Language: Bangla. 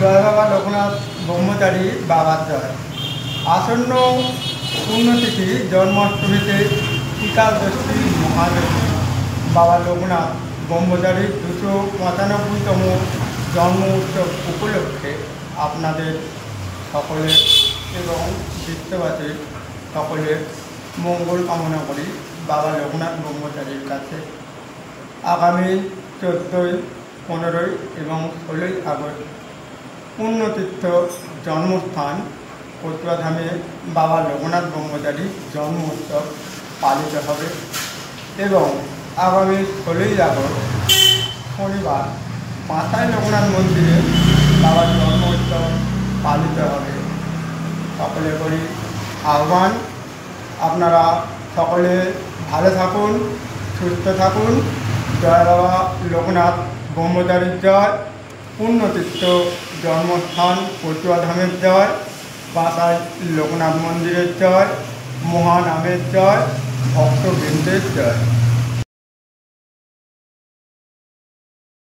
জয় বাবা লোকনাথ ব্রহ্মচারী বাবার জয়। আসন্ন পুণ্যতিথি জন্মাষ্টমীতে একাদশী মহাযজ্ঞ বাবা লোকনাথ ব্রহ্মচারীর 295তম জন্ম উৎসব উপলক্ষে আপনাদের সকলের এবং বিশ্ববাসীর সকলের মঙ্গল কামনা করি বাবা লোকনাথ ব্রহ্মচারীর কাছে। আগামী 14ই, 15ই এবং 16ই আগস্ট পুণ্যতীর্থ জন্মস্থান পটুয়াধামে বাবা লোকনাথ ব্রহ্মচারীর জন্ম উৎসব পালিত হবে এবং আগামী 16ই আগস্ট শনিবার পাঁচাই লোকনাথ মন্দিরে বাবার জন্ম উৎসব পালিত হবে। সকলে করি আহ্বান, আপনারা সকলে ভালো থাকুন, সুস্থ থাকুন। জয় বাবা লোকনাথ ব্রহ্মচারীর জয়, পুণ্যতীর্থ জন্মস্থান পটুয়াধামের জয়, পাঁচাই লোকনাথ মন্দিরের জয়, মহানামের জয়, ভক্তবৃন্দের জয়।